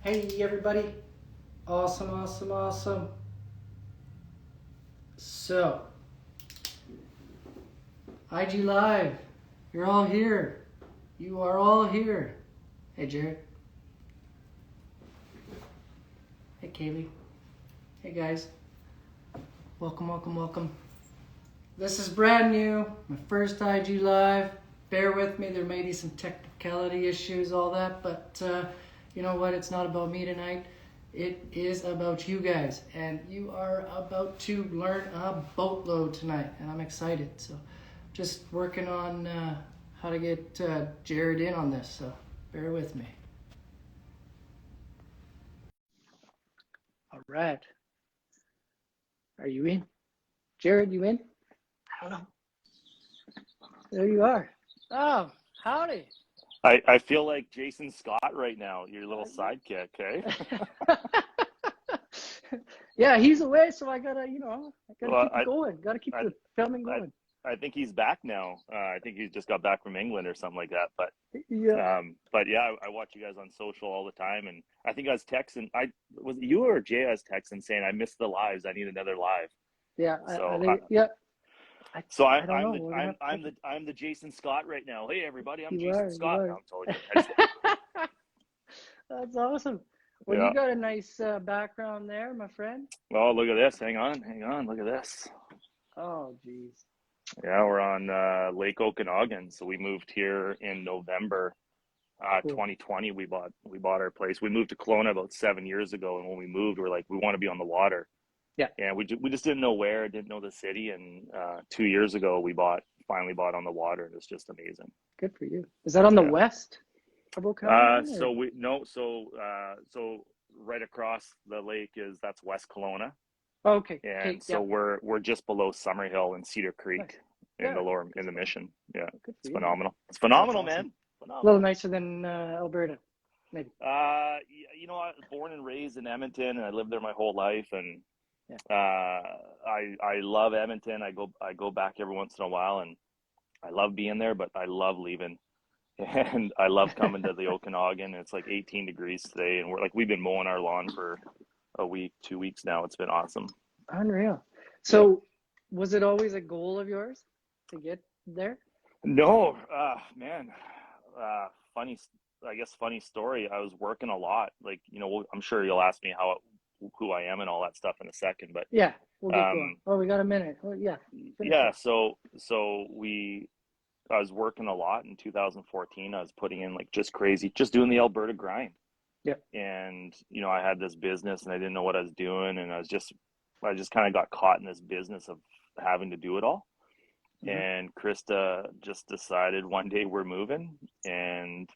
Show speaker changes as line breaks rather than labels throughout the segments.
Hey everybody, awesome, awesome, awesome. So, IG Live, you're all here. You are all here. Hey Jared. Hey Kaylee. Hey guys. Welcome, welcome, welcome. This is brand new, my first IG Live. Bear with me, there may be some technicality issues, all that, but you know what? It's not about me tonight. It is about you guys, and you are about to learn a boatload tonight, and I'm excited. So, just working on how to get Jared in on this, so bear with me. All right. Are you in? Jared, you in? Hello. There you are. Oh, howdy.
I feel like Jason Scott right now, your little sidekick, okay?
Yeah, he's away, so I gotta
Well,
keep it going. Gotta keep
I,
the filming going.
I think he's back now. I think he just got back from England or something like that.
Yeah.
But yeah, I watch you guys on social all the time, and I think I was texting. Was it you or Jay? I was texting saying I missed the lives. I need another live.
Yeah, I
So
think, yeah.
so
I don't
I'm
know.
the
We're gonna have to
I'm the Jason Scott right now. Hey everybody, I'm
You
Jason
are, you
Scott. No,
are.
I'm totally kidding.
That's awesome. Well,
Yeah.
you got a nice background there, my friend.
Oh, look at this. Hang on. Look at this.
Oh, geez.
Yeah, we're on Lake Okanagan. So we moved here in November
Cool.
2020. We bought our place. We moved to Kelowna about 7 years ago, and when we moved, we're like, we want to be on the water,
Yeah,
and we just didn't know where, didn't know the city, and 2 years ago finally bought on the water, and it's just amazing.
good for you. Is that on the
Yeah.
west of Okanagan, or?
So right across the lake that's West Kelowna,
Oh, okay, okay,
and so
yeah,
we're just below Summerhill and Cedar
nice.
Creek in
Yeah,
the lower
good
in the
spot.
Mission. Yeah,
Good for
it's
you, man.
phenomenal. It's
That's
phenomenal,
awesome.
man.
A little
Phenomenal.
nicer than Alberta, maybe.
You know, I was born and raised in Edmonton, and I lived there my whole life. And
Yeah.
I love Edmonton. I go back every once in a while, and I love being there. But I love leaving, and I love coming to the Okanagan. It's like 18 degrees today, and we've been mowing our lawn for a week, 2 weeks now. It's been awesome.
Unreal.
Yeah.
So, was it always a goal of yours to get there?
No, man. Uh, funny, I guess funny story. I was working a lot. Like, I'm sure you'll ask me who I am and all that stuff in a second, but
Yeah, we'll get going.
um,
Oh, we got a minute. Oh, yeah, finish
yeah.
up.
I was working a lot in 2014. I was putting in like just crazy, just doing the Alberta grind.
Yeah.
And I had this business and I didn't know what I was doing, and I just kind of got caught in this business of having to do it all.
Mm-hmm.
And Krista just decided one day we're moving, and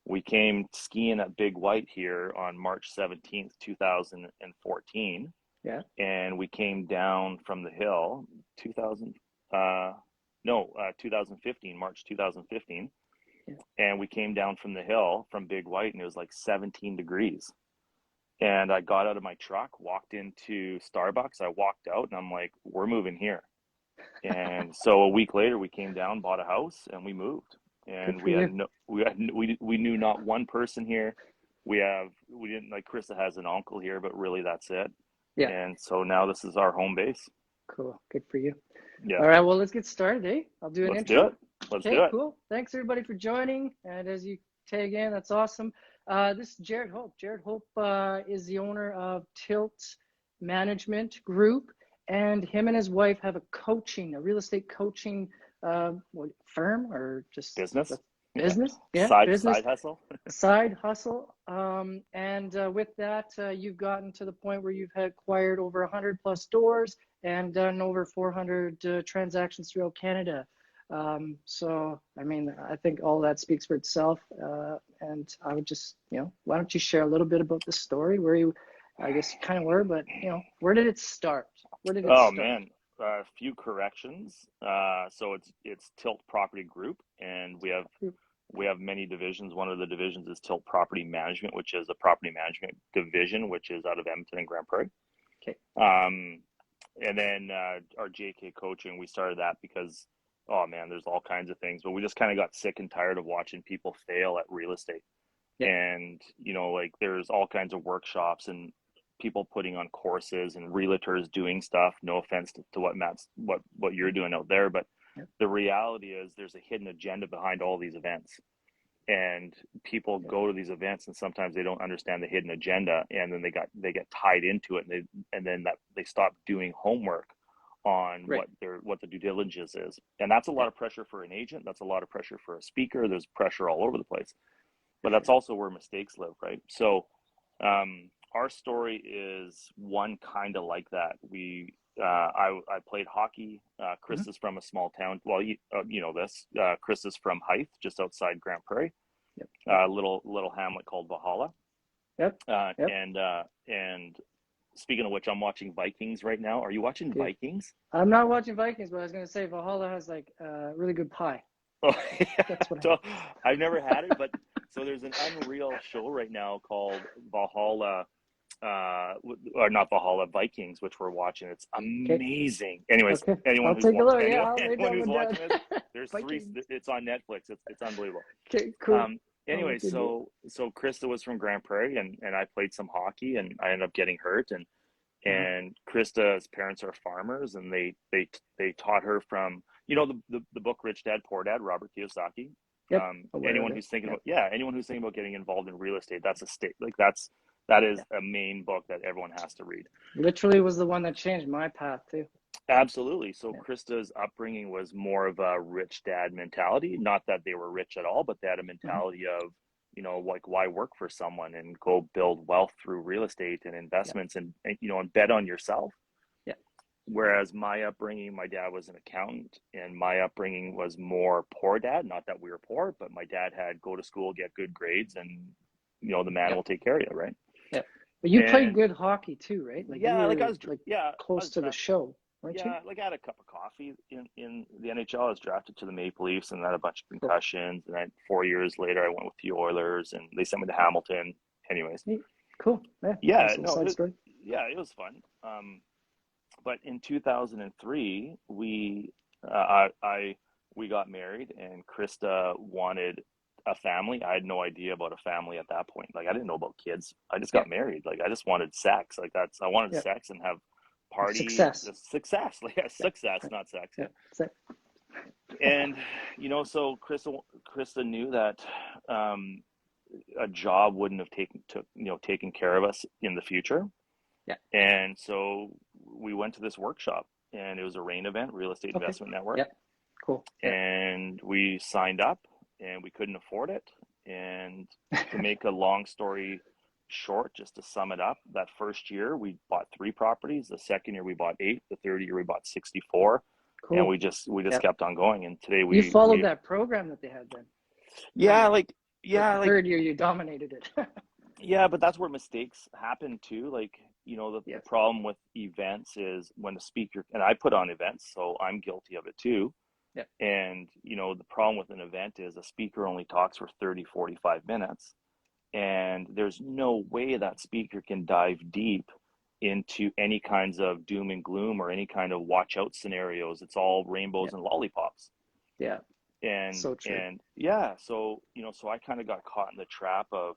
we came skiing at Big White here on March 17th, 2014.
Yeah.
And we came down from the hill 2000 uh no 2015, March 2015.
Yeah.
And we came down from the hill from Big White, and it was like 17 degrees. And I got out of my truck, walked into Starbucks, I walked out, and I'm like, we're moving here. And so a week later, we came down, bought a house, and we moved.
Good
And
for you.
we knew not one person here. We didn't, like, Krista has an uncle here, but really that's it.
Yeah.
And so now this is our home base.
Cool. Good for you.
Yeah,
All right. Well, let's get started, eh? I'll do an
let's do
intro.
it. Let's
Okay.
do it.
Cool. Thanks everybody for joining. And as you tag in, that's awesome. This is Jared Hope. Jared Hope is the owner of Tilt Management Group, and him and his wife have a real estate coaching firm, or just
Business. Yeah.
business. Yeah, business.
Side hustle.
Side hustle. And with that, you've gotten to the point where you've acquired over 100 plus doors and done over 400 transactions throughout Canada. So, I mean, I think all that speaks for itself. And I would just, why don't you share a little bit about the story where I guess you kind of were, but, where did it start? Where did it
Oh
start?
man, a few corrections. So it's Tilt Property Group, and we have many divisions. One of the divisions is Tilt Property Management, which is a property management division, which is out of Edmonton and Grande Prairie.
Okay.
And then our JK coaching, we started that because, oh man, there's all kinds of things, but we just kind of got sick and tired of watching people fail at real estate.
Yeah.
And, like there's all kinds of workshops and people putting on courses and realtors doing stuff. No offense to what you're doing out there, but
Yeah.
the reality is there's a hidden agenda behind all these events. And people go to these events and sometimes they don't understand the hidden agenda, and then they get tied into it, and then they stop doing homework on
Right.
what the due diligence is. And that's a lot of pressure for an agent. That's a lot of pressure for a speaker. There's pressure all over the place, but that's also where mistakes live, right? So our story is one kind of like that. I played hockey. Chris is from a small town. Well, you know this. Chris is from Hythe, just outside Grande Prairie, little hamlet called Valhalla.
Yep.
And speaking of which, I'm watching Vikings right now. Are you watching Vikings?
I'm not watching Vikings, but I was gonna say Valhalla has like really good pie.
Oh,
That's what
so I've never had it, but so there's an Unreal show right now called Valhalla, or not Valhalla, Vikings, which we're watching. It's amazing. Anyways, anyone
I'll
who's
take a look.
anyone who's watching
it.
this, there's three. It's on Netflix. It's unbelievable.
Okay, cool.
Anyway, so Krista was from Grande Prairie, and I played some hockey, and I ended up getting hurt, and Krista's parents are farmers, and they taught her from the book Rich Dad Poor Dad, Robert Kiyosaki.
Yep.
Anyone who's thinking about getting involved in real estate, that is a main book that everyone has to read.
Literally was the one that changed my path too.
Absolutely. So Krista's upbringing was more of a rich dad mentality. Not that they were rich at all, but they had a mentality of, like, why work for someone and go build wealth through real estate and investments and bet on yourself.
Yeah.
Whereas my upbringing, my dad was an accountant, and my upbringing was more poor dad. Not that we were poor, but my dad had go to school, get good grades, and the man will take care of you, right?
Yeah. But you played good hockey too, right?
Like I was
close to the show.
Like I had a cup of coffee in the NHL. I was drafted to the Maple Leafs and had a bunch of concussions. And then 4 years later, I went with the Oilers, and they sent me to Hamilton. Anyways,
cool.
It was fun. But in 2003, we got married, and Krista wanted a family. I had no idea about a family at that point. Like, I didn't know about kids. I just got married. Like, I just wanted sex. Like, I wanted sex and have party success, not sex. And so Krista knew that a job wouldn't have taken care of us in the future. And so we went to this workshop, and it was a RAIN event, Real Estate Investment Network.
Cool.
And we signed up, and we couldn't afford it. And to make a long story short, just to sum it up, that first year we bought 3 properties. The second year we bought 8. The third year we bought 64. Cool. And we just kept on going. And today you
followed that program that they had then. Third year you dominated it.
Yeah, but that's where mistakes happen too. Like, the problem with events is when a speaker, and I put on events, so I'm guilty of it too.
Yeah.
And the problem with an event is a speaker only talks for 30, 45 minutes. And there's no way that speaker can dive deep into any kinds of doom and gloom or any kind of watch out scenarios. It's all rainbows and lollipops.
Yeah.
And
so true.
So I kind of got caught in the trap of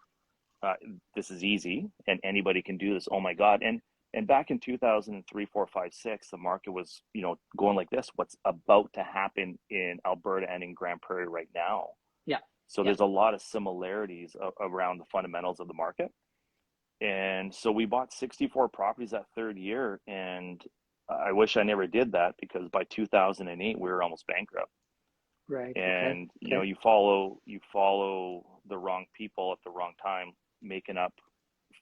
this is easy and anybody can do this. Oh my God. And back in 2003, 4, 5, 6, the market was, going like this. What's about to happen in Alberta and in Grande Prairie right now.
Yeah.
So there's a lot of similarities around the fundamentals of the market. And so we bought 64 properties that third year. And I wish I never did that, because by 2008, we were almost bankrupt.
Right.
And, you follow the wrong people at the wrong time,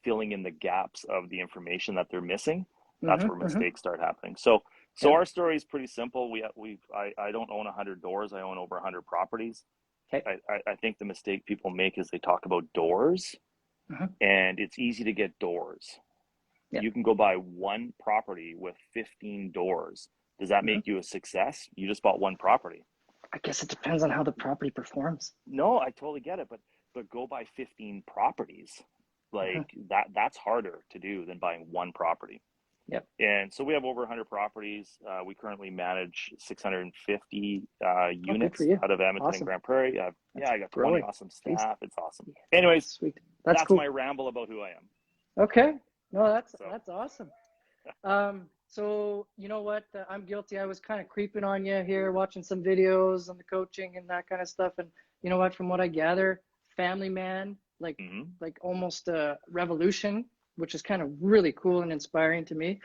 filling in the gaps of the information that they're missing. That's where mistakes start happening. So our story is pretty simple. I don't own 100 doors. I own over 100 properties.
Okay.
I think the mistake people make is they talk about doors, and it's easy to get doors. Yeah. You can go buy one property with 15 doors. Does that make you a success? You just bought one property.
I guess it depends on how the property performs.
No, I totally get it, but go buy 15 properties. Like that's harder to do than buying one property.
Yep.
And so we have over 100 properties. We currently manage 650
Oh, good for
units
you.
out of Edmonton and
Awesome.
Grande Prairie.
That's
I got 20
growing.
awesome
Jeez.
staff. It's awesome. Anyways,
Sweet. That's
that's my
cool.
ramble about who I am.
Okay. No,
So
that's awesome. So you know what? I'm guilty. I was kind of creeping on you here, watching some videos on the coaching and that kind of stuff. And you know what? From what I gather, family man, like almost a revolution, which is kind of really cool and inspiring to me.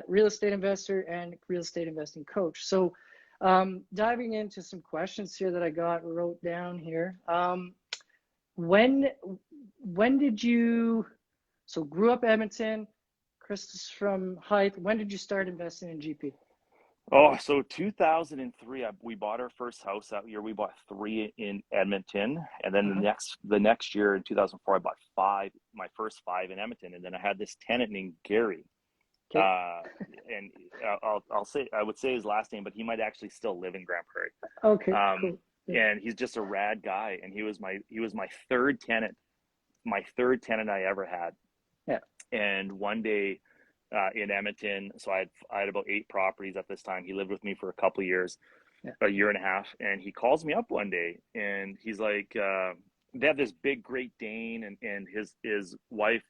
Real estate investor and real estate investing coach. So diving into some questions here that I wrote down here. When did you grew up Edmonton? Chris is from Hythe. When did you start investing in GP?
Oh, so 2003, we bought our first house that year. We bought 3 in Edmonton, and then the next year in 2004, I bought my first 5 in Edmonton, and then I had this tenant named Gary.
Okay.
And I would say his last name, but he might actually still live in Grande Prairie.
Okay, cool. Yeah.
And he's just a rad guy, and he was my third tenant I ever had.
Yeah.
And one day in Edmonton, so I had about 8 properties at this time. He lived with me for a couple of years, a year and a half, and he calls me up one day, and he's like, they have this big Great Dane, and his wife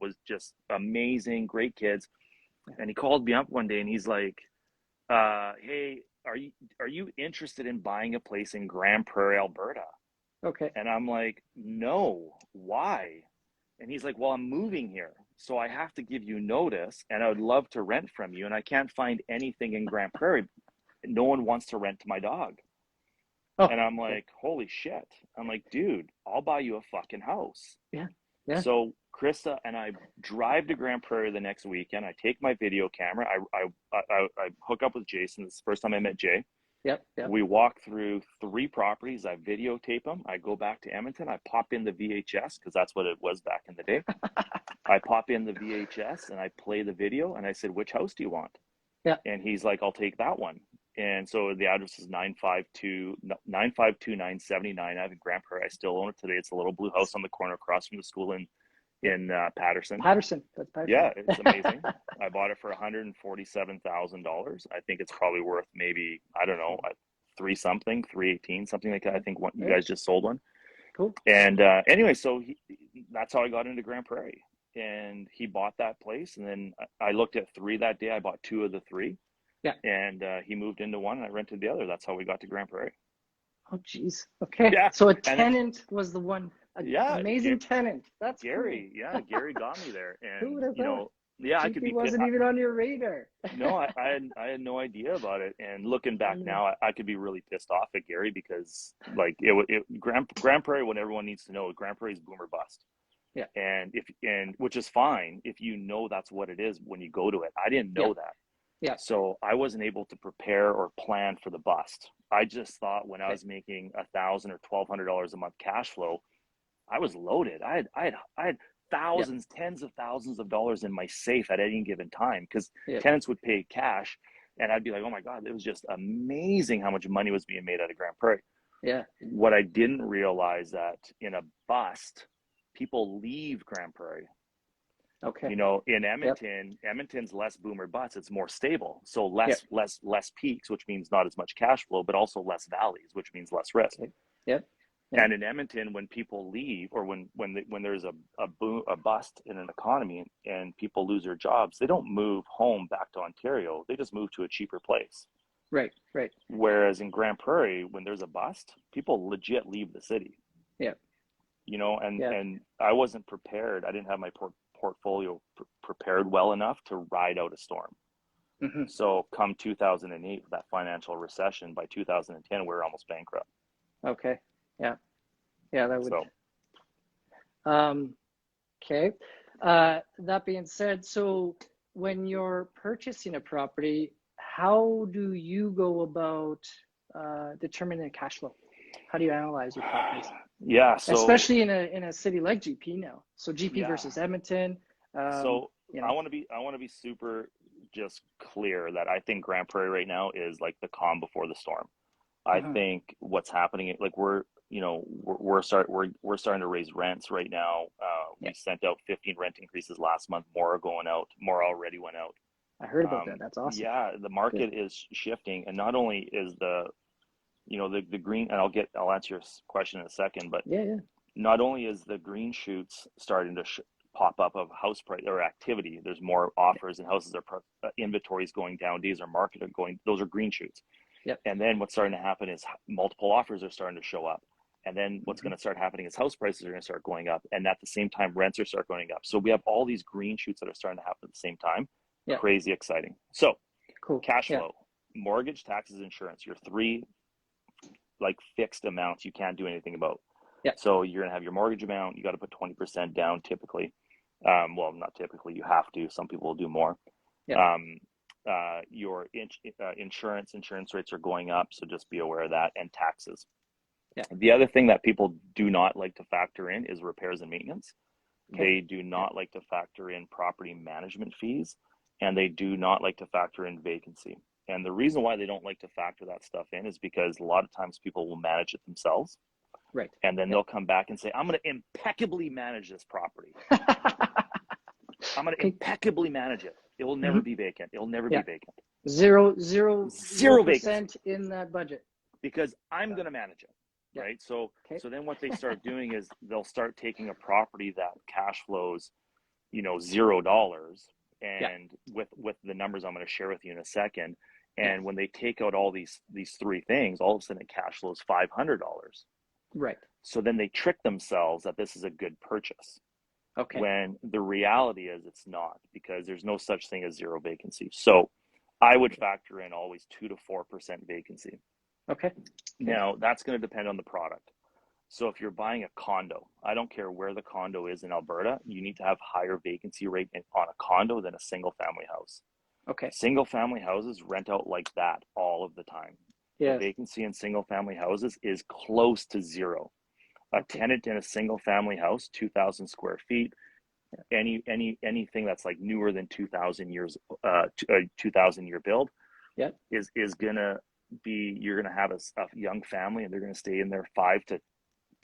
was just amazing, great kids. And he called me up one day, and he's like, hey, are you interested in buying a place in Grande Prairie, Alberta?
Okay.
And I'm like, no, why? And he's like, well, I'm moving here, so I have to give you notice, and I would love to rent from you, and I can't find anything in Grande Prairie. No one wants to rent to my dog. Oh, and I'm like, holy shit. I'm like, dude, I'll buy you a fucking house.
Yeah.
So Krista and I drive to Grande Prairie the next weekend. I take my video camera. I hook up with Jason. This is the first time I met Jay.
Yep.
We walk through 3 properties. I videotape them. I go back to Edmonton. I pop in the VHS because that's what it was back in the day. I pop in the VHS and I play the video, and I said, which house do you want?
Yeah.
And he's like, I'll take that one. And so the address is 952-979 Ave in Grande Prairie. I still own it today. It's a little blue house on the corner across from the school in Patterson.
Patterson. That's Patterson.
Yeah, it's amazing. I bought it for $147,000. I think it's probably worth maybe, I don't know, 318, something like that. I think you guys just sold one.
Cool.
And anyway, so that's how I got into Grande Prairie. And he bought that place. And then I looked at 3 that day. I bought 2 of the 3.
Yeah.
And he moved into one and I rented the other. That's how we got to Grande Prairie.
Oh, geez. Okay. Yeah. So a tenant was the one. Amazing tenant. That's
Gary.
Cool.
Yeah, Gary got me there. And
who would have thought?
I could be.
Wasn't even on your radar.
No, I had no idea about it. And looking back now, I could be really pissed off at Gary because like Grande Prairie, what everyone needs to know, Grande Prairie is boom or bust.
Yeah.
And which is fine if you know that's what it is when you go to it. I didn't know that.
Yeah.
So I wasn't able to prepare or plan for the bust. I just thought when I was making $1,000 or $1,200 a month cash flow, I was loaded. I had thousands, tens of thousands of dollars in my safe at any given time because tenants would pay cash, and I'd be like, oh my God, it was just amazing how much money was being made out of Grande Prairie.
Yeah.
What I didn't realize that in a bust, people leave Grande Prairie.
Okay.
In Edmonton, Edmonton's less boom or bust. It's more stable. So less peaks, which means not as much cash flow, but also less valleys, which means less risk.
Yep.
And in Edmonton, when people leave, or when there's a bust in an economy and people lose their jobs, they don't move home back to Ontario. They just move to a cheaper place.
Right.
Whereas in Grande Prairie, when there's a bust, people legit leave the city.
Yeah.
And I wasn't prepared. I didn't have my portfolio prepared well enough to ride out a storm. Mm-hmm. So come 2008, that financial recession, by 2010, we were almost bankrupt.
Okay. Yeah, that would.
So.
Okay. That being said, so when you're purchasing a property, how do you go about determining the cash flow? How do you analyze your properties?
Yeah, so
especially in a city like GP now. So GP versus Edmonton.
I want to be super just clear that I think Grande Prairie right now is like the calm before the storm. I think what's happening, like we're starting to raise rents right now. We sent out 15 rent increases last month. More are going out. More already went out.
I heard about that. That's awesome.
Yeah, the
Good.
market is shifting, and not only is the green, and I'll answer your question in a second, but
Yeah, yeah.
not only is the green shoots starting to pop up of house price or activity, there's more offers and houses are inventories going down, days are market are going, those are green shoots.
Yep.
And then what's starting to happen is multiple offers are starting to show up. And then what's going to start happening is house prices are going to start going up. And at the same time, rents are start going up. So we have all these green shoots that are starting to happen at the same time.
Yeah.
Crazy exciting. So
Cool.
cash flow, mortgage, taxes, insurance, your three like fixed amounts you can't do anything about.
Yeah.
So you're going to have your mortgage amount. You got to put 20% down typically. Well, not typically, you have to. Some people will do more.
Yeah.
Your insurance rates are going up, so just be aware of that, and taxes.
Yeah.
The other thing that people do not like to factor in is repairs and maintenance.
Okay.
They do not like to factor in property management fees, and they do not like to factor in vacancy. And the reason why they don't like to factor that stuff in is because a lot of times people will manage it themselves.
Right.
And then they'll come back and say, I'm going to impeccably manage this property. I'm going to impeccably manage it. It will never be vacant. It will never be vacant.
Zero
vacancy
in that budget.
Because I'm going to manage it, right? So then what they start doing is they'll start taking a property that cash flows, $0, and with the numbers I'm going to share with you in a second. And when they take out all these three things, all of a sudden it cash flows $500.
Right.
So then they trick themselves that this is a good purchase.
Okay.
When the reality is it's not, because there's no such thing as zero vacancy. So I would factor in always 2 to 4% vacancy.
Okay.
Now that's going to depend on the product. So if you're buying a condo, I don't care where the condo is in Alberta, you need to have higher vacancy rate on a condo than a single family house.
Okay.
Single family houses rent out like that all of the time.
Yes.
The vacancy in single family houses is close to zero. A tenant in a single family house, 2,000 square feet, anything that's like newer than 2,000 years, 2,000 year build, is gonna be, you're gonna have a young family and they're gonna stay in there 5 to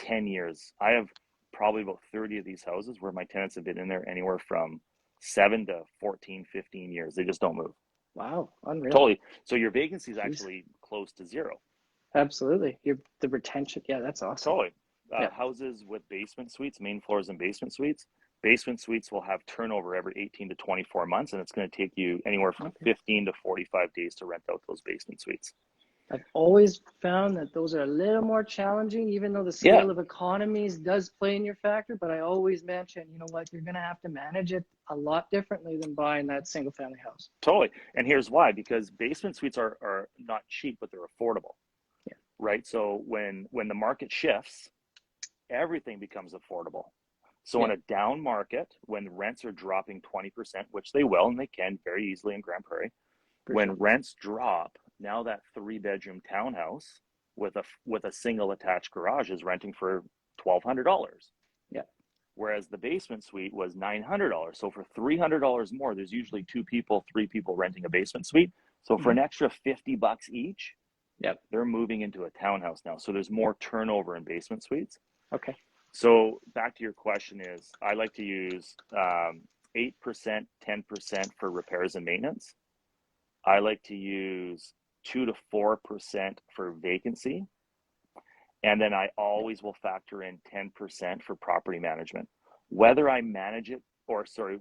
10 years. I have probably about 30 of these houses where my tenants have been in there anywhere from 7 to 14, 15 years. They just don't move.
Wow, unreal.
Totally. So your vacancy is actually close to zero.
Absolutely. The retention, that's awesome.
Totally. Houses with basement suites, main floors and basement suites. Basement suites will have turnover every 18 to 24 months, and it's going to take you anywhere from 15 to 45 days to rent out those basement suites.
I've always found that those are a little more challenging, even though the scale of economies does play in your factor. But I always mention, you're going to have to manage it a lot differently than buying that single family house.
Totally. And here's why, because basement suites are not cheap, but they're affordable.
Yeah.
Right. So when the market shifts, everything becomes affordable. So in a down market, when rents are dropping 20%, which they will, and they can very easily in Grande Prairie, when rents drop, now that 3-bedroom townhouse with a single attached garage is renting for $1,200.
Yeah.
Whereas the basement suite was $900. So for $300 more, there's usually 2 people, 3 people renting a basement suite. So for an extra $50 each, they're moving into a townhouse now. So there's more turnover in basement suites.
Okay.
So back to your question is, I like to use 8%, 10% for repairs and maintenance. I like to use 2 to 4% for vacancy. And then I always will factor in 10% for property management. Whether I manage it,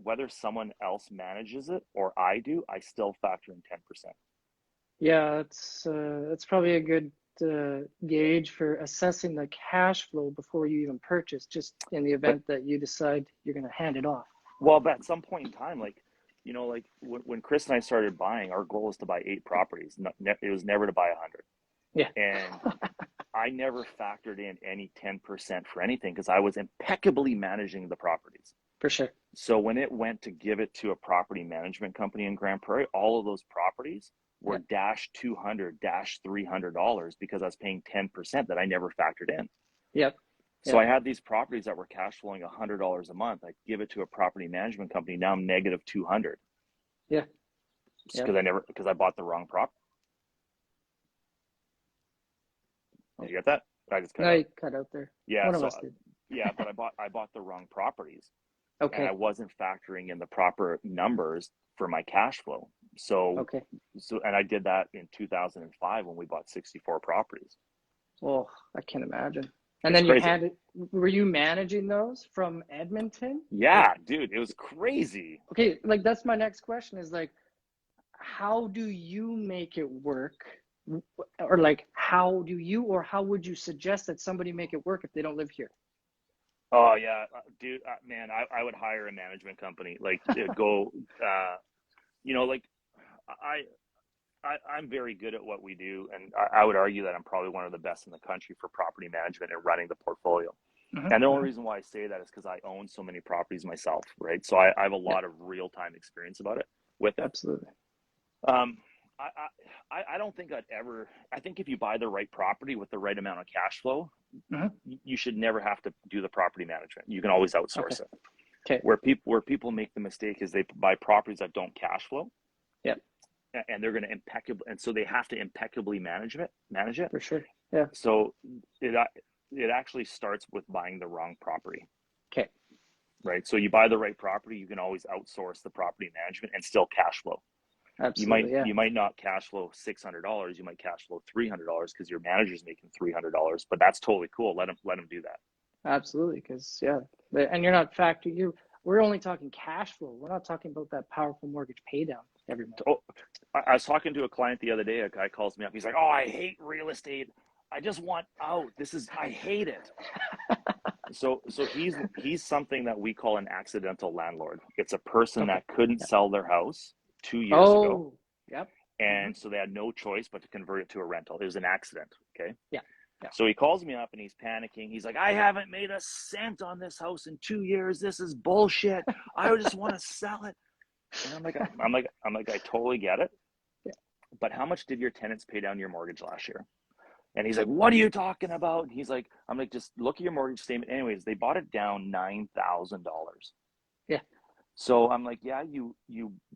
whether someone else manages it or I do, I still factor in 10%.
Yeah, that's probably a good gauge for assessing the cash flow before you even purchase, just in the event that you decide you're going to hand it off.
Well, but at some point in time, when Chris and I started buying, our goal was to buy 8 properties. It was never to buy 100.
Yeah.
And I never factored in any 10% for anything because I was impeccably managing the properties.
For sure.
So when it went to give it to a property management company in Grande Prairie, all of those properties were $200, $300 because I was paying 10% that I never factored in.
Yep.
So I had these properties that were cash flowing $100 a month. I give it to a property management company. Now I'm negative 200.
Yeah.
Because I bought the wrong property. Did you get that? I just
cut out there.
Yeah.
One of us did.
Yeah, but I bought the wrong properties.
Okay.
And I wasn't factoring in the proper numbers for my cash flow. So,
Okay.
and I did that in 2005 when we bought 64 properties.
Oh, I can imagine. And
It's
then
crazy.
were you managing those from Edmonton?
Yeah, dude, it was crazy.
Okay, like that's my next question is like, how do you make it work? Or like, how would you suggest that somebody make it work if they don't live here?
Oh yeah, dude, man, I would hire a management company, like go, like I, I'm very good at what we do, and I would argue that I'm probably one of the best in the country for property management and running the portfolio. And the only reason why I say that is because I own so many properties myself, right? So I have a lot of real-time experience about it with it.
Absolutely.
Um, I don't think I think if you buy the right property with the right amount of cash flow, you should never have to do the property management. You can always outsource it.
Okay.
Where people make the mistake is they buy properties that don't cash flow.
Yeah.
And they're going to and so they have to impeccably manage it.
For sure. Yeah.
So it actually starts with buying the wrong property.
Okay.
Right. So you buy the right property, you can always outsource the property management and still cash flow.
Absolutely.
You might not cash flow $600. You might cash flow $300 because your manager's making $300. But that's totally cool. Let them do that.
Absolutely, because and you're not we're only talking cash flow. We're not talking about that powerful mortgage pay down every month.
Oh, I was talking to a client the other day. A guy calls me up. He's like, "Oh, I hate real estate. I just want out. I hate it." So he's something that we call an accidental landlord. It's a person that couldn't sell their house 2 years ago.
Yep.
And so they had no choice but to convert it to a rental. It was an accident. Okay.
Yeah.
So he calls me up and he's panicking. He's like, "I haven't made a cent on this house in 2 years. This is bullshit. I just want to sell it." And I'm like, I totally get it.
Yeah.
But how much did your tenants pay down your mortgage last year? And he's like, "What are you talking about?" And he's like, I'm like, "Just look at your mortgage statement." Anyways, they bought it down $9,000.
Yeah.
So I'm like, yeah, you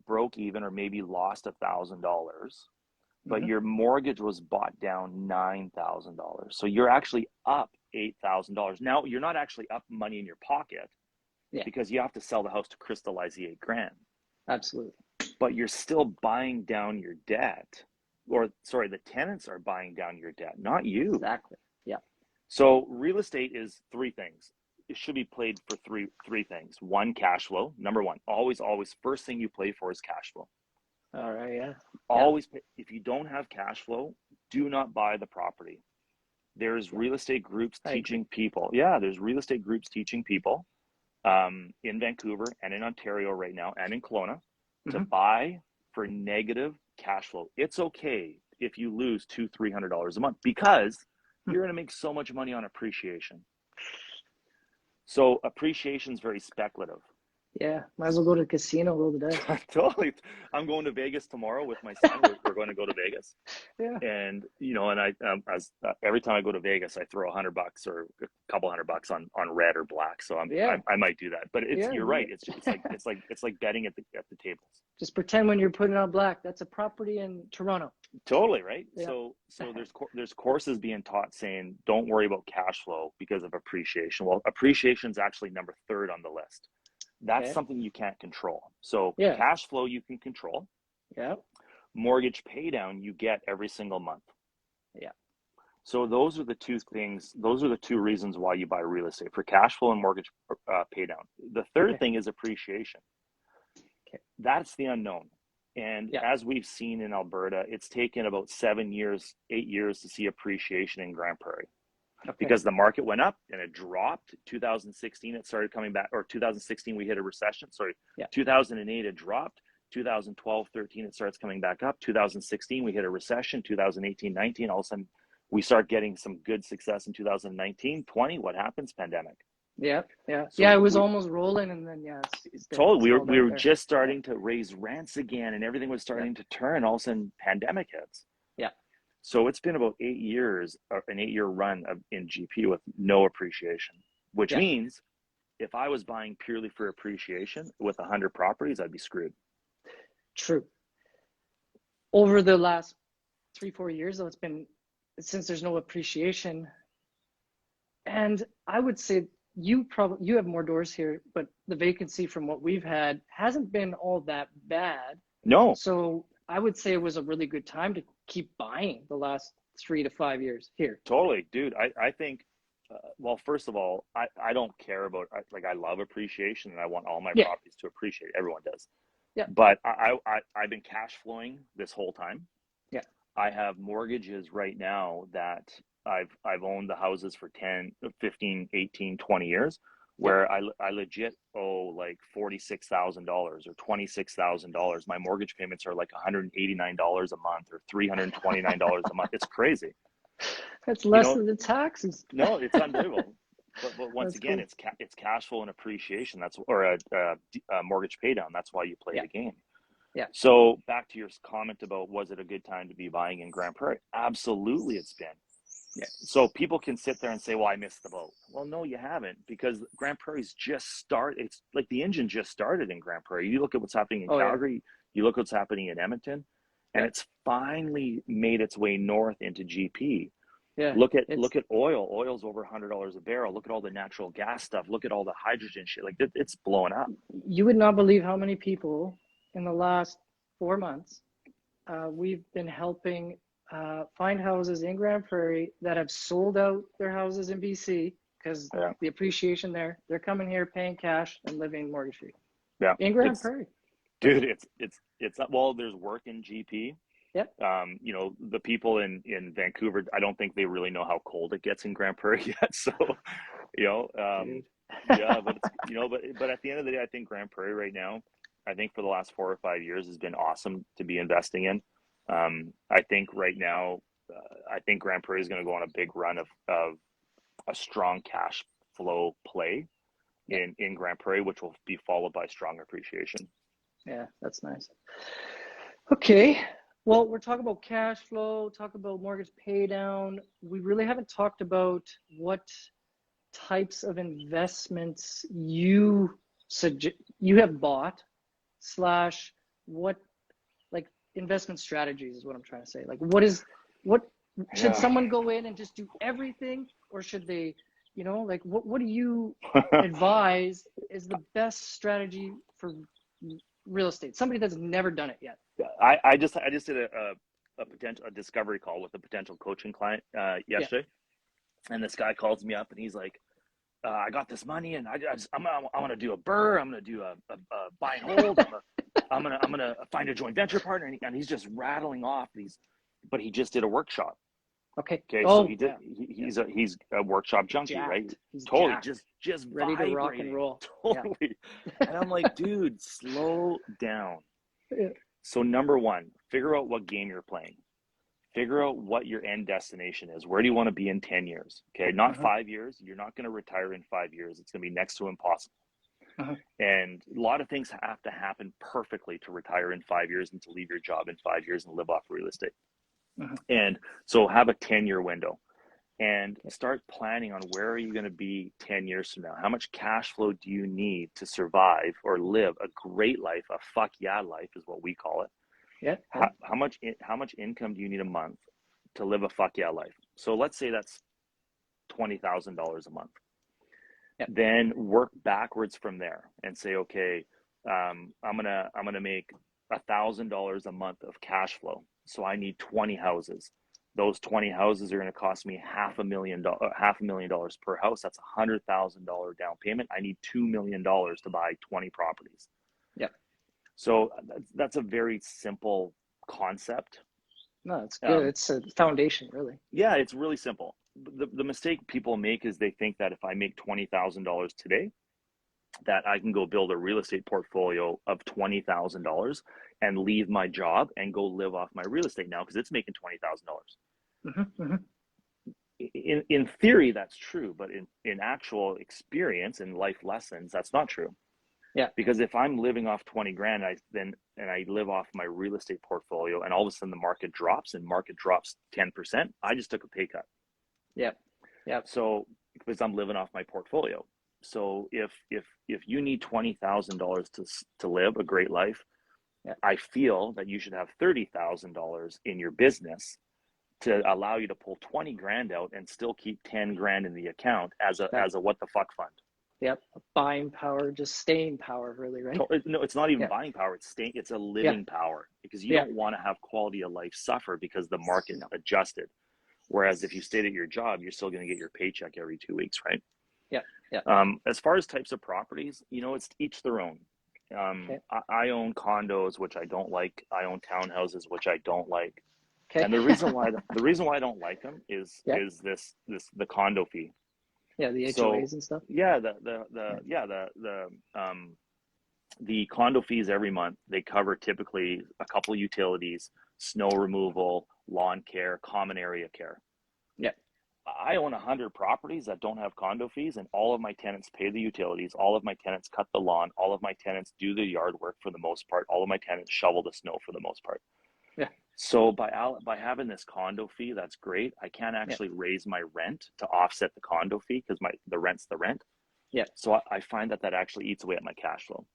broke even or maybe lost $1,000, but your mortgage was bought down $9,000. So you're actually up $8,000. Now you're not actually up money in your pocket because you have to sell the house to crystallize the $8,000.
Absolutely.
But you're still buying down your debt, or sorry, the tenants are buying down your debt, not you.
Exactly. Yeah.
So real estate is three things. It should be played for three things. One, cash flow. Number one, always, first thing you play for is cash flow.
All right. Yeah.
Always, if you don't have cash flow, do not buy the property. There's real estate groups teaching people. Yeah, there's real estate groups teaching people in Vancouver and in Ontario right now and in Kelowna to buy for negative cash flow. It's okay if you lose $200-$300 a month because you're going to make so much money on appreciation. So appreciation is very speculative.
Yeah, might as well go to the casino, roll the dice.
Totally. I'm going to Vegas tomorrow with my son. We're going to go to Vegas. Yeah. And and I every time I go to Vegas, I throw $100 or a couple $100 on red or black. So I might do that. But you're right. It's like betting at the tables.
Just pretend when you're putting on black, that's a property in Toronto.
Totally, right? Yeah. So there's courses being taught saying don't worry about cash flow because of appreciation. Well, appreciation is actually number 3rd on the list. That's something you can't control. So cash flow you can control.
Yeah.
Mortgage pay down you get every single month.
Yeah.
So those are the two things. Those are the two reasons why you buy real estate, for cash flow and mortgage pay down. The third thing is appreciation. Okay. That's the unknown. And as we've seen in Alberta, it's taken about 8 years to see appreciation in Grande Prairie. Okay. Because the market went up and it dropped. 2016, it started coming back, or 2016, we hit a recession. 2008, it dropped. 2012, 13, it starts coming back up. 2016, we hit a recession. 2018, 19, all of a sudden, we start getting some good success in 2019, 20. What happens? Pandemic.
Yeah. It was almost rolling, and then
totally. We were just starting to raise rents again, and everything was starting to turn. All of a sudden, pandemic hits. Yeah. So it's been about 8 years, an 8-year run in GP with no appreciation, which means if I was buying purely for appreciation with 100 properties, I'd be screwed.
True. Over the last 3-4 years, though, it's been since there's no appreciation, and I would say you have more doors here, but the vacancy from what we've had hasn't been all that bad.
No.
So I would say it was a really good time to keep buying the last 3 to 5 years here.
Totally, dude. I think, well, first of all, I don't care about, like, I love appreciation and I want all my
Yeah.
properties to appreciate. Everyone does.
Yeah.
But I've been cash flowing this whole time.
Yeah.
I have mortgages right now that I've owned the houses for 10, 15, 18, 20 years, where I legit owe like $46,000 or $26,000. My mortgage payments are like $189 a month or $329 a month. It's crazy.
That's less than the taxes.
No, it's unbelievable. But once
That's
again,
cool.
it's cash flow and appreciation. That's, or a mortgage pay down. That's why you play the game.
Yeah.
So back to your comment about, was it a good time to be buying in Grande Prairie? Absolutely, it's been.
Yeah.
So people can sit there and say, well, I missed the boat. Well, no, you haven't, because Grande Prairie's just started. It's like the engine just started in Grande Prairie. You look at what's happening in Calgary, you look what's happening in Edmonton, and it's finally made its way north into GP.
Yeah.
Look at oil. Oil's over $100 a barrel. Look at all the natural gas stuff. Look at all the hydrogen shit. Like, it's blowing up.
You would not believe how many people in the last 4 months we've been helping find houses in Grande Prairie that have sold out their houses in BC because the appreciation there. They're coming here, paying cash, and living mortgage free.
Yeah,
in Grande Prairie.
Dude, it's well, there's work in GP.
Yep.
You know, the people in Vancouver, I don't think they really know how cold it gets in Grande Prairie yet. So, you know, yeah, but but at the end of the day, I think Grande Prairie right now, I think for the last 4 or 5 years has been awesome to be investing in. I think right now, I think Grande Prairie is going to go on a big run of a strong cash flow play in Grande Prairie, which will be followed by strong appreciation.
Yeah, that's nice. Okay. Well, we're talking about cash flow, talk about mortgage pay down. We really haven't talked about what types of investments you have bought / what, like, investment strategies is what I'm trying to say. Like, what should someone go in and just do everything, or should they, you know, like, what do you advise is the best strategy for real estate? Somebody that's never done it yet.
I just did a discovery call with a potential coaching client yesterday, and this guy calls me up and he's like, I got this money and I'm gonna do a BRRRR, I'm gonna do a buy and hold, I'm gonna find a joint venture partner, and he's just rattling off these, but he just did a workshop. Okay. So he did. He's a workshop junkie, right? He's totally jacked. just
ready to rock and roll.
Totally. Yeah. And I'm like, dude, slow down. Yeah. So number one, figure out what game you're playing. Figure out what your end destination is. Where do you want to be in 10 years? Okay, not 5 years. You're not going to retire in 5 years. It's going to be next to impossible. And a lot of things have to happen perfectly to retire in 5 years and to leave your job in 5 years and live off real estate. And so have a 10-year window and start planning on where are you going to be 10 years from now? How much cash flow do you need to survive or live a great life? A fuck yeah life is what we call it. Yeah. How much income do you need a month to live a fuck yeah life? So let's say that's $20,000 a month. Yep. Then work backwards from there and say, okay, I'm gonna make $1,000 a month of cash flow. So I need 20 houses. Those 20 houses are going to cost me $500,000 per house. That's $100,000 down payment. I need $2 million to buy 20 properties. Yeah. So that's a very simple concept.
No, it's good. It's a foundation, really.
Yeah, it's really simple. The mistake people make is they think that if I make $20,000 today, that I can go build a real estate portfolio of $20,000 and leave my job and go live off my real estate now because it's making $20,000. In theory, that's true, but in actual experience and life lessons, that's not true. Yeah. Because if I'm living off 20 grand, and I live off my real estate portfolio, and all of a sudden the market drops 10%, I just took a pay cut. Yeah. Yeah. So because I'm living off my portfolio. So if you need $20,000 to live a great life, I feel that you should have $30,000 in your business to allow you to pull 20 grand out and still keep 10 grand in the account as a what the fuck fund.
Yep. Buying power, just staying power, really, right?
No, it's not even
Yeah.
buying power. It's a
Yeah.
living power, because you
Yeah.
don't want to have quality of life suffer because the market
No.
adjusted. Whereas if you stayed at your job, you're still going to get your paycheck every 2 weeks, right?
Yeah. Yeah.
As far as types of properties, it's each their own.
Okay.
I own condos, which I don't like. I own townhouses, which I don't like.
Okay.
And the reason why I don't like them is
Yeah.
the condo fee.
Yeah. The
So
HOAs and stuff.
yeah,
Yeah.
the condo fees every month, they cover typically a couple utilities, snow removal, lawn care, common area care.
Yeah.
I own 100 properties that don't have condo fees, and all of my tenants pay the utilities. All of my tenants cut the lawn. All of my tenants do the yard work for the most part. All of my tenants shovel the snow for the most part.
Yeah.
So by having this condo fee, that's great. I can't
Yeah.
actually raise my rent to offset the condo fee because the rent's the rent.
Yeah.
So I find that actually eats away at my cash flow.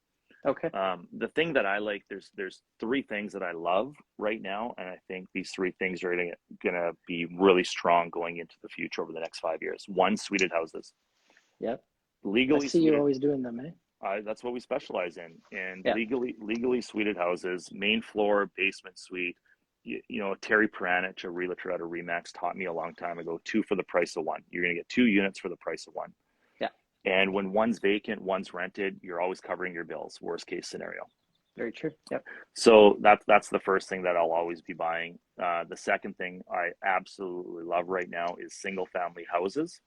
Okay.
The thing that I like, there's three things that I love right now, and I think these three things are gonna be really strong going into the future over the next 5 years. One, suited houses.
Yep. I
Legally
see you
suited.
always doing them, eh?
That's what we specialize in. And
Yeah.
legally suited houses, main floor, basement suite. Terry Peranich, a realtor out of Remax, taught me a long time ago: two for the price of one. You're gonna get two units for the price of one.
Yeah.
And when one's vacant, one's rented, you're always covering your bills, worst case scenario.
Very true. Yep.
So that's the first thing that I'll always be buying. The second thing I absolutely love right now is single family houses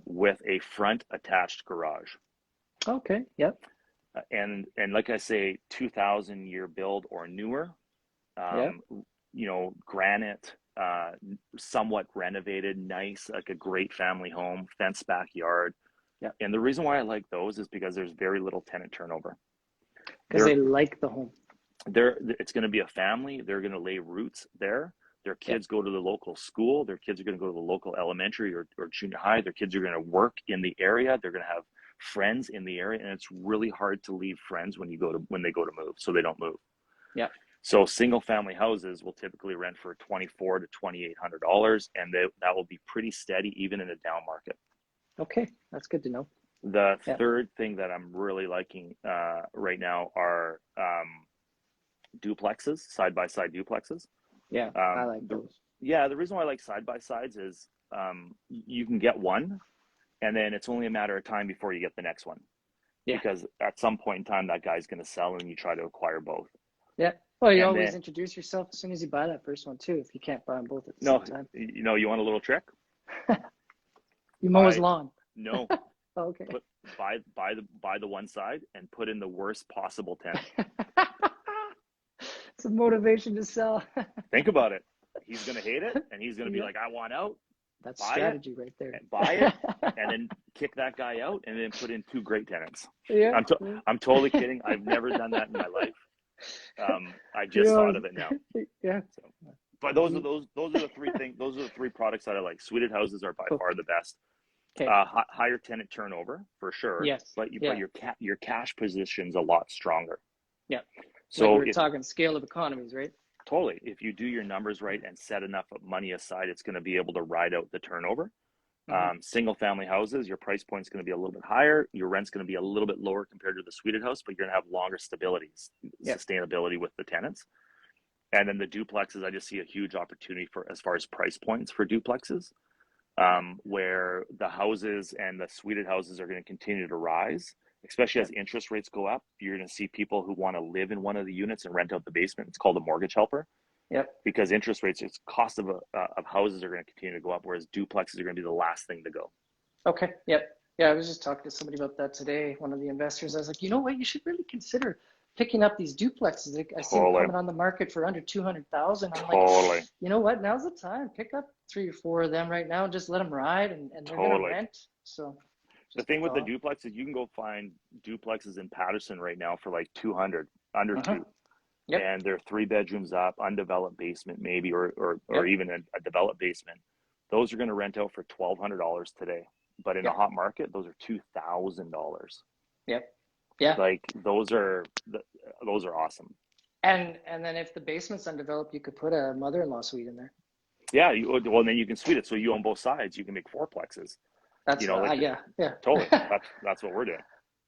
with a front attached garage.
Okay. Yep.
And like I say, 2000 year build or newer,
Yep.
granite, somewhat renovated, nice, like a great family home, fenced backyard.
Yeah.
And the reason why I like those is because there's very little tenant turnover.
Because they like the home.
It's going to be a family. They're going to lay roots there. Their kids go to the local school. Their kids are going to go to the local elementary or junior high. Their kids are going to work in the area. They're going to have friends in the area, and it's really hard to leave friends when they go to move, so they don't move.
Yeah.
So single family houses will typically rent for $2,400 to $2,800, and that will be pretty steady even in a down market.
Okay, that's good to know.
The third thing that I'm really liking right now are duplexes, side-by-side duplexes.
Yeah, I like those.
The reason why I like side-by-sides is you can get one, and then it's only a matter of time before you get the next one. Yeah. Because at some point in time, that guy's going to sell, and you try to acquire both.
Yeah. Well, you always introduce yourself as soon as you buy that first one, too, if you can't buy them both at the same time.
You want a little trick?
You mow his lawn.
No.
Oh, okay.
Buy the one side and put in the worst possible tenant.
It's a motivation to sell.
Think about it. He's going to hate it, and he's going to be like, I want out.
That's strategy right there.
Buy it, and then kick that guy out, and then put in two great tenants.
Yeah.
I'm totally kidding. I've never done that in my life. I just thought of it now.
Yeah.
So, but those are the three things. Those are the three products that I like. Suited houses are by far the best. Okay. Higher tenant turnover for sure.
Yes.
But your cash position's a lot stronger.
Yeah.
So
we're talking scale of economies, right?
Totally. If you do your numbers right and set enough money aside, it's going to be able to ride out the turnover. Single family houses, your price point is going to be a little bit higher. Your rent's going to be a little bit lower compared to the suited house, but you're going to have longer sustainability with the tenants. And then the duplexes, I just see a huge opportunity for as far as price points for duplexes, where the houses and the suited houses are going to continue to rise, especially as interest rates go up. You're going to see people who want to live in one of the units and rent out the basement. It's called a mortgage helper.
Yep.
Because interest rates, its cost of houses are going to continue to go up, whereas duplexes are going to be the last thing to go.
Okay. Yep. Yeah, I was just talking to somebody about that today. One of the investors, I was like, you know what? You should really consider picking up these duplexes. I see them coming on the market for under $200,000. I'm like, you know what? Now's the time. Pick up 3 or 4 of them right now and just let them ride, and they're going to rent. So
the thing with the duplexes, you can go find duplexes in Patterson right now for like 200, under 2. Yep. And they're 3 bedrooms up, undeveloped basement maybe, or even a developed basement. Those are going to rent out for $1,200 today. But in a hot market, those are $2,000.
Yep. Yeah.
Like those are awesome.
And then if the basement's undeveloped, you could put a mother-in-law suite in there.
Yeah. Then you can suite it. So you own both sides. You can make 4plexes.
That's yeah.
Totally. That's what we're doing.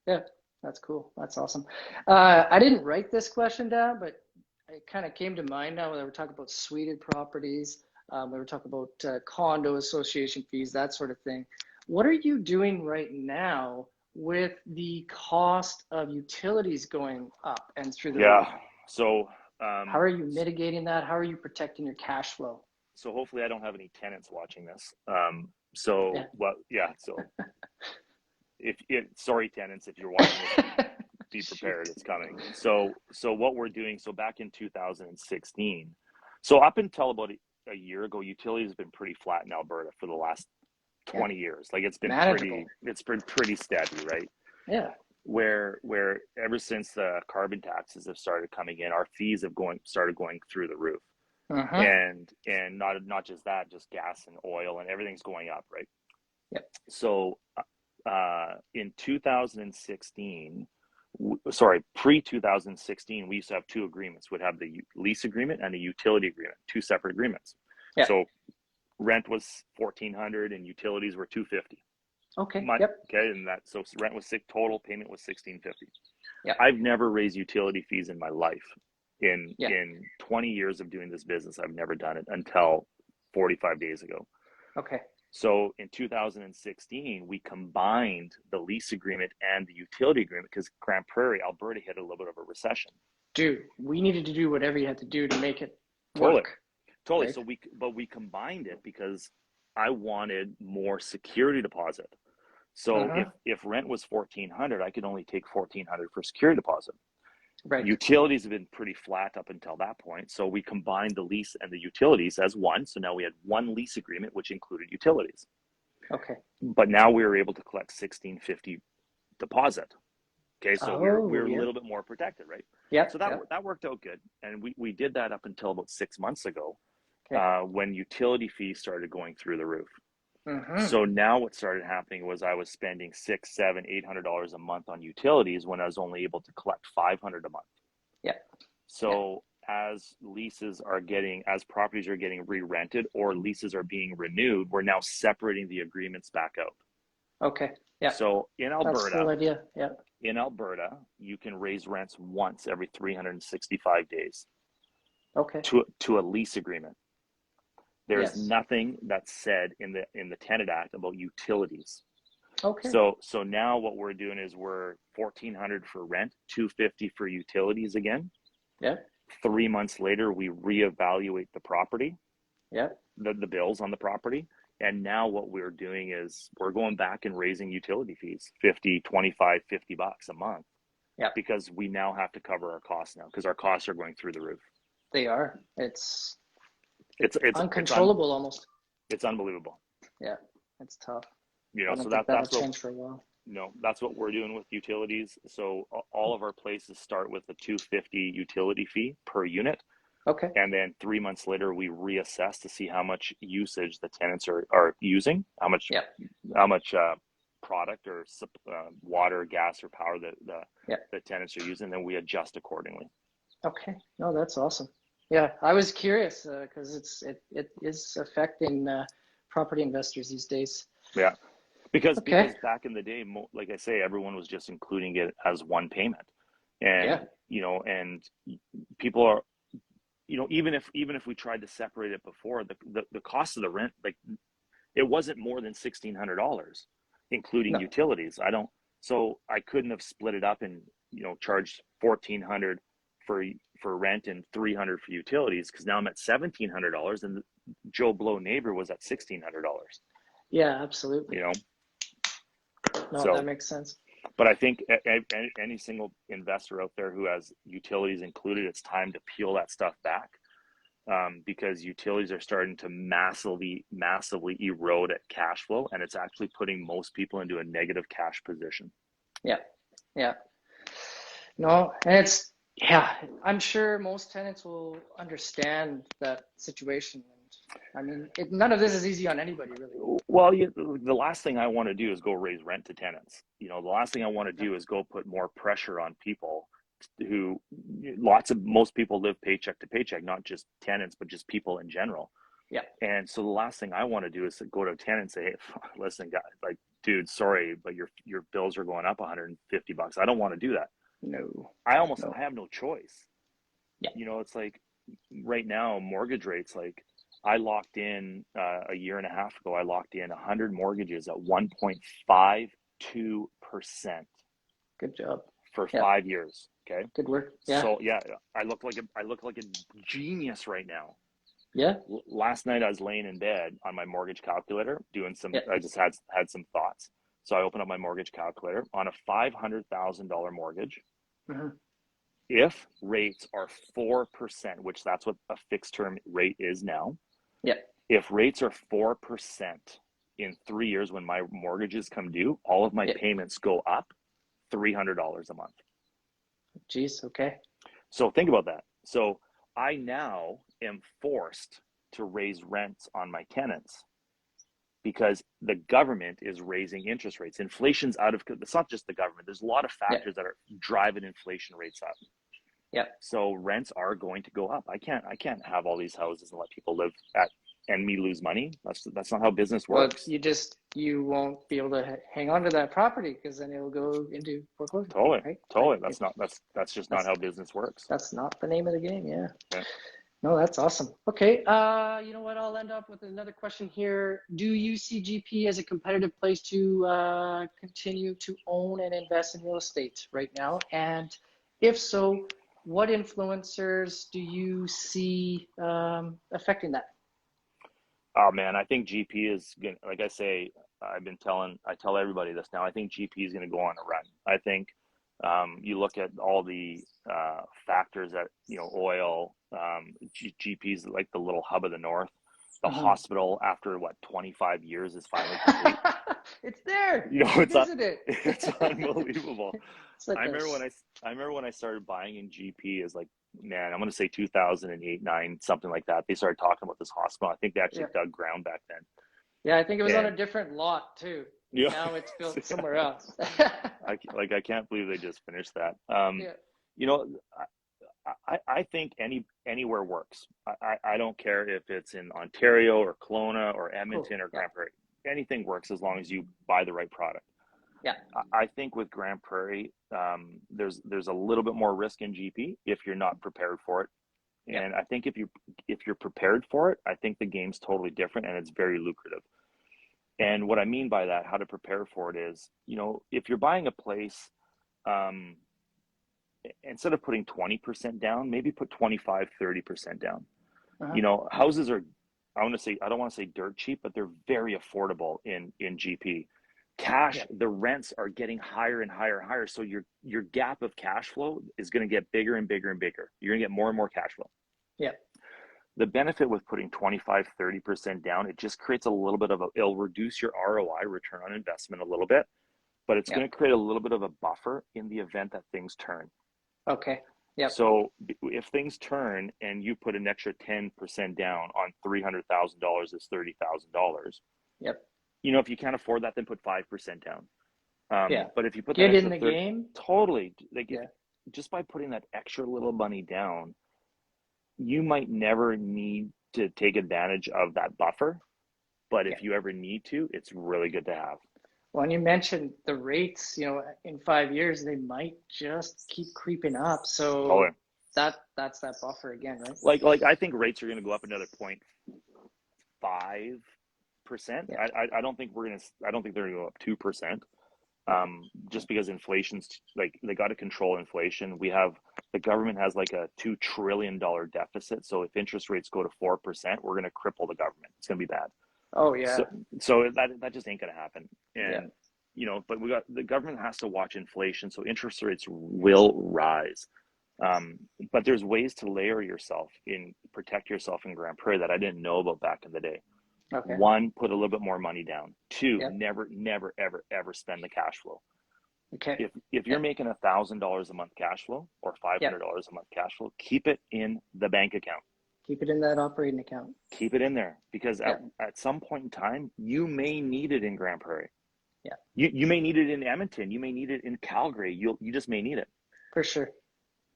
Yeah, that's cool. That's awesome. I didn't write this question down, but it kind of came to mind now when we were talking about suited properties. We were talking about condo association fees, that sort of thing. What are you doing right now with the cost of utilities going up and through the roof?
So
how are you mitigating that? How are you protecting your cash flow?
So hopefully I don't have any tenants watching this.
Yeah.
So sorry tenants, if you're watching this, be prepared, it's coming. So what we're doing, so back in 2016, so up until about a year ago, utilities have been pretty flat in Alberta for the last 20 years. Like it's been pretty steady, right?
Yeah.
Where ever since the carbon taxes have started coming in, our fees have started going through the roof. And not just that, just gas and oil and everything's going up, right?
Yep.
So in 2016, pre-2016, we used to have two agreements. We'd have the lease agreement and the utility agreement, two separate agreements.
Yeah.
So rent was $1,400 and utilities were $250.
Okay.
Okay, and so rent was total payment was $1,650.
Yeah.
I've never raised utility fees in my life. In 20 years of doing this business, I've never done it until 45 days ago.
Okay.
So in 2016, we combined the lease agreement and the utility agreement because Grande Prairie, Alberta hit a little bit of a recession.
Dude, we needed to do whatever you had to do to make it work.
Totally.
Right?
So we combined it because I wanted more security deposit. So if rent was $1,400, I could only take $1,400 for security deposit.
Right.
Utilities have been pretty flat up until that point. So we combined the lease and the utilities as one. So now we had one lease agreement, which included utilities.
Okay.
But now we were able to collect $1,650 deposit. Okay. So we're a little bit more protected, right?
Yeah.
So that worked out good. And we did that up until about 6 months ago, when utility fees started going through the roof. So now what started happening was I was spending $600, $700, $800 a month on utilities when I was only able to collect $500 a month.
Yeah.
So as properties are getting re-rented or leases are being renewed, we're now separating the agreements back out.
Okay. Yeah.
So in Alberta,
that's the whole idea. Yeah.
In Alberta, you can raise rents once every 365 days.
Okay.
To a lease agreement. There's nothing that's said in the Tenant Act about utilities.
Okay.
So now what we're doing is we're $1,400 for rent, $250 for utilities again.
Yeah.
3 months later, we reevaluate the property.
Yeah.
The bills on the property. And now what we're doing is we're going back and raising utility fees, $50, $25, $50 a month.
Yeah.
Because we now have to cover our costs now because our costs are going through the roof.
They are. It's uncontrollable almost.
It's unbelievable.
Yeah, it's tough.
So that's what for a while. That's what we're doing with utilities. So all of our places start with a $250 utility fee per unit.
Okay.
And then 3 months later, we reassess to see how much usage the tenants are using, how much product or water, gas, or power the tenants are using. Then we adjust accordingly.
Okay. No, that's awesome. Yeah, I was curious because it is affecting property investors these days.
Yeah, because back in the day, like I say, everyone was just including it as one payment, and and people are, even if we tried to separate it before, the cost of the rent, like it wasn't more than $1,600, including utilities. So I couldn't have split it up and charged $1,400 for rent and $300 for utilities because now I'm at $1,700 and the Joe Blow neighbor was at $1,600.
Yeah, absolutely. That makes sense.
But I think any single investor out there who has utilities included, it's time to peel that stuff back because utilities are starting to massively erode at cash flow, and it's actually putting most people into a negative cash position.
Yeah. No, and I'm sure most tenants will understand that situation. I mean, none of this is easy on anybody, really.
Well, the last thing I want to do is go raise rent to tenants. The last thing I want to do is go put more pressure on people most people live paycheck to paycheck, not just tenants, but just people in general. And so the last thing I want to do is to go to a tenant and say, hey, listen, guy, like, dude, sorry, but your bills are going up $150. I don't want to do that.
No.
I have no choice.
Yeah.
You know, it's like right now, mortgage rates, like I locked in a year and a half ago, I locked in 100 mortgages at 1.52%.
Good job.
For 5 years. Okay.
Good work. Yeah.
So yeah, I look like a genius right now.
Yeah.
Last night I was laying in bed on my mortgage calculator doing some.
Yeah.
I just had some thoughts. So I opened up my mortgage calculator on a $500,000 mortgage.
Mm-hmm.
If rates are 4%, which that's what a fixed term rate is now.
Yeah.
If rates are 4% in 3 years when my mortgages come due, all of my payments go up $300 a month.
Jeez. Okay.
So think about that. So I now am forced to raise rents on my tenants because the government is raising interest rates. Inflation's out of, it's not just the government. There's a lot of factors that are driving inflation rates up.
Yeah.
So rents are going to go up. I can't have all these houses and let people live at and me lose money. That's not how business works.
Well, you won't be able to hang on to that property because then it'll go into foreclosure.
Totally.
Right?
Totally. That's just not how business works.
That's not the name of the game. Yeah.
Yeah.
No, that's awesome. Okay. You know what? I'll end up with another question here. Do you see GP as a competitive place to continue to own and invest in real estate right now? And if so, what influencers do you see affecting that?
Oh man, I think GP is gonna, like I say, I tell everybody this now. I think GP is going to go on a run. I think you look at all the factors that, you know, oil, GP is like the little hub of the north. The hospital, after 25 years, is finally complete.
It's there.
You know,
it's
unbelievable.
Like
I remember when I started buying in GP is like, man, I'm going to say 2008, 9, something like that. They started talking about this hospital. I think they actually dug ground back then.
Yeah, I think it was on a different lot too.
Yeah.
Now it's built somewhere else.
I can't believe they just finished that. You know, I think anywhere works. I don't care if it's in Ontario or Kelowna or Edmonton or Grande Prairie. Anything works as long as you buy the right product.
Yeah.
I think with Grande Prairie, there's a little bit more risk in GP if you're not prepared for it. And I think if you're prepared for it, I think the game's totally different and it's very lucrative. And what I mean by that, how to prepare for it is, you know, if you're buying a place, instead of putting 20% down, maybe put 25, 30% down. You know, houses are, I don't want to say dirt cheap, but they're very affordable in GP. Cash, the rents are getting higher and higher and higher. So your gap of cash flow is going to get bigger and bigger and bigger. You're going to get more and more cash flow.
Yeah.
The benefit with putting 25, 30% down, it just creates a little bit of it'll reduce your ROI, return on investment, a little bit, but it's going to create a little bit of a buffer in the event that things turn.
Okay. Yeah.
So if things turn and you put an extra 10% down on $300,000 is $30,000.
Yep.
You know, if you can't afford that, then put 5% down. But if you put
get in the game,
totally, like just by putting that extra little money down, you might never need to take advantage of that buffer, but if you ever need to, it's really good to have.
Well, and you mentioned the rates, you know, in 5 years, they might just keep creeping up. So that's that buffer again, right?
Like I think rates are going to go up another 0.5%. I don't think they're going to go up 2%. Just because inflation's like, they got to control inflation. The government has like a $2 trillion deficit. So if interest rates go to 4%, we're going to cripple the government. It's going to be bad.
Oh yeah.
So that just ain't going to happen. And, you know, but the government has to watch inflation. So interest rates will rise. But there's ways to layer protect yourself in Grande Prairie that I didn't know about back in the day.
Okay.
1, put a little bit more money down. 2, never, ever, ever spend the cash flow.
Okay.
If you're making $1,000 a month cash flow or $500 a month cash flow, keep it in the bank account.
Keep it in that operating account.
Keep it in there because at some point in time, you may need it in Grande Prairie. Yeah. You may need it in Edmonton. You may need it in Calgary. You just may need it.
For sure.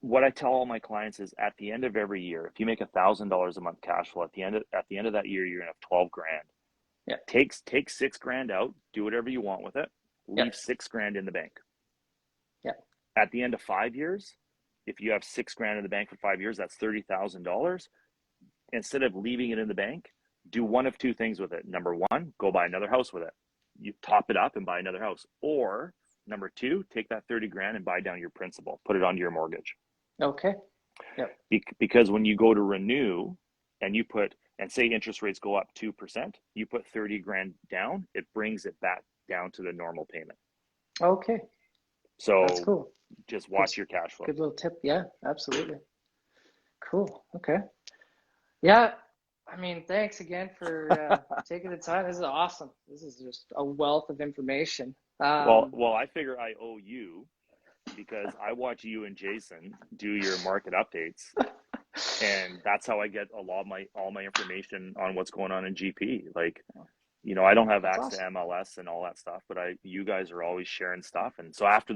what I tell all my clients is at the end of every year, if you make $1,000 a month cash flow, at the end of that year, you're gonna have 12 grand.
Yeah.
Take 6 grand out, do whatever you want with it, leave 6 grand in the bank.
Yeah.
At the end of 5 years, if you have 6 grand in the bank for 5 years, that's $30,000. Instead of leaving it in the bank, do one of two things with it. Number one, go buy another house with it. You top it up and buy another house. Or number two, take that 30 grand and buy down your principal, put it onto your mortgage.
Okay. Yep.
Because when you go to renew and you put, and say interest rates go up 2%, you put 30 grand down, it brings it back down to the normal payment.
Okay.
So
that's cool.
Just watch your cash flow.
Good little tip. Yeah, absolutely. Cool. Okay. Yeah. I mean, thanks again for taking the time. This is awesome. This is just a wealth of information.
Well, I figure I owe you because I watch you and Jason do your market updates, and that's how I get all my information on what's going on in GP. Like, I don't have access to MLS and all that stuff, but you guys are always sharing stuff, and so after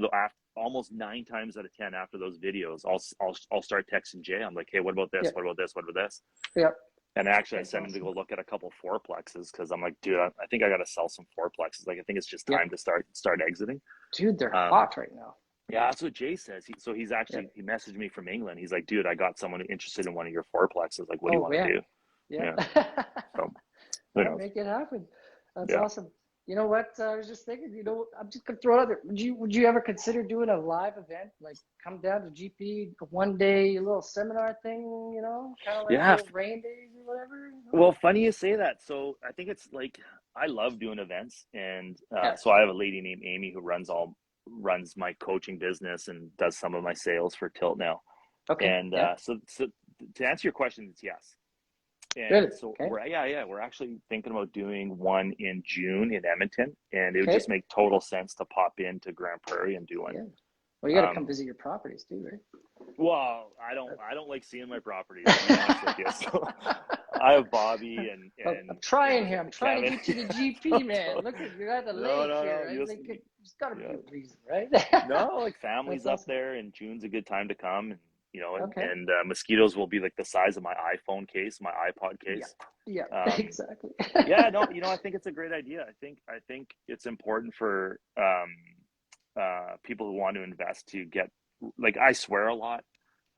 almost 9 times out of 10 after those videos, I'll start texting Jay. I'm like, hey, what about this? What about this? What about this?
Yep.
And actually, I sent him to go look at a couple fourplexes because I'm like, dude, I think I got to sell some fourplexes. Like, I think it's just time to start exiting.
Dude, they're hot right now.
Yeah, that's what Jay says. He's actually he messaged me from England. He's like, dude, I got someone interested in one of your fourplexes. Like, what do you want to do?
Yeah.
So,
make it happen. That's awesome. You know what? I was just thinking, I'm just gonna throw it out there. Would you ever consider doing a live event, like come down to GP one day, a little seminar thing, kind of like little rain days or whatever?
Well, funny you say that. So I think it's like, I love doing events, and so I have a lady named Amy who runs my coaching business and does some of my sales for Tilt now.
Okay.
And so to answer your question, it's yes. And
good.
So we're actually thinking about doing one in June in Edmonton, and it would just make total sense to pop into Grande Prairie and do one.
Yeah. Well, you got to come visit your properties too, right?
Well, I don't like seeing my properties, to be honest with you. So I have Bobby and
I'm trying here. I'm trying
Kevin.
to get to the GP, man. Look, you're at the lake here. Right? There's got to be a reason, right?
No, like family's up there, and June's a good time to come. And mosquitoes will be like the size of my iPhone case, my iPod case.
Yeah, exactly.
I think it's a great idea. I think it's important for people who want to invest to get, like, I swear a lot.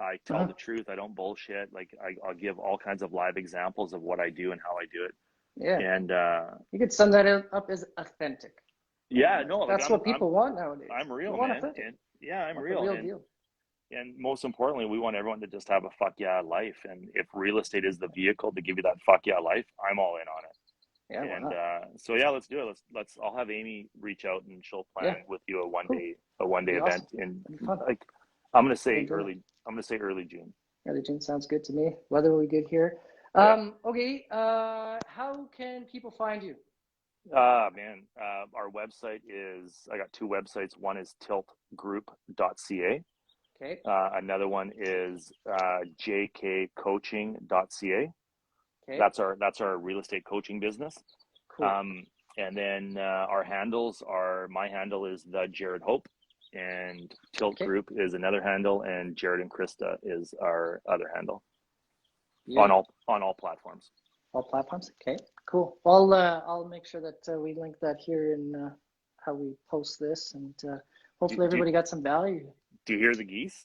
I tell the truth. I don't bullshit. Like, I'll give all kinds of live examples of what I do and how I do it.
Yeah.
And
you could sum that up as authentic.
Yeah, no,
that's what people want nowadays.
I'm real, man. I'm real.
The real deal.
And most importantly, we want everyone to just have a fuck yeah life. And if real estate is the vehicle to give you that fuck yeah life, I'm all in on it.
Yeah.
And let's do it. I'll have Amy reach out and she'll plan with you a one day event. And like, I'm gonna say early June.
Early June sounds good to me. Weather will be good here. Okay. How can people find you?
Man, our website is, I got 2 websites. One is tiltgroup.ca.
Okay.
Another one is jkcoaching.ca.
Okay.
That's our real estate coaching business.
Cool.
And then our handles are, my handle is the Jared Hope, and Tilt Group is another handle, and Jared and Krista is our other handle. On all platforms.
All platforms. Okay. Cool. I'll make sure that we link that here in how we post this, and hopefully everybody got some value.
Do you hear the geese?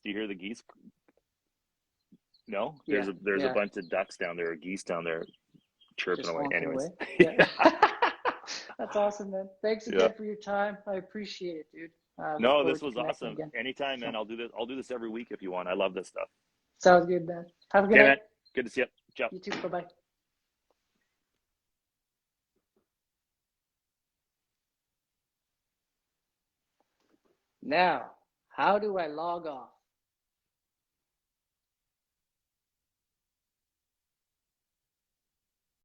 No, there's a bunch of ducks down there, or geese down there, chirping away. Anyways,
Yeah. That's awesome, man. Thanks again for your time. I appreciate it, dude.
No, this was awesome. Anytime, man. I'll do this every week if you want. I love this stuff.
Sounds good, man. Have a good night. Man.
Good to see you. Ciao.
You too. Bye-bye. Now, how do I log off?